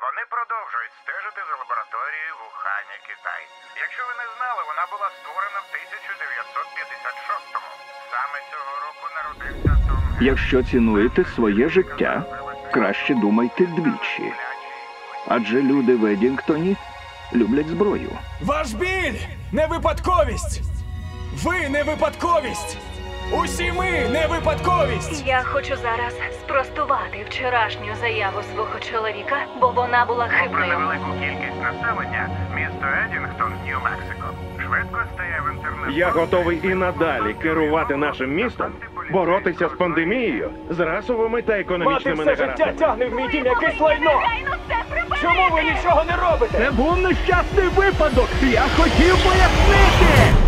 Вони продовжують стежити за лабораторією в Ухані, Китай. Якщо ви не знали, вона була створена в 1956-му. Саме цього року народився Том. Якщо цінуєте своє життя, краще думайте двічі. Адже люди в Едінгтоні люблять зброю. Ваш біль – не випадковість! Ви не випадковість! Усі ми не випадковість! Я хочу зараз спростувати вчорашню заяву свого чоловіка, бо вона була Попри хибною. невелику кількість населення, місто Едінгтон, Нью-Мексико, швидко стає в інтернет. Я готовий і надалі керувати нашим містом, боротися з пандемією, з расовими та Мати економічними все життя негараздами. тягне в мій дім якесь лайно! Чому ви нічого не робите? Це був нещасний випадок! Я хотів пояснити!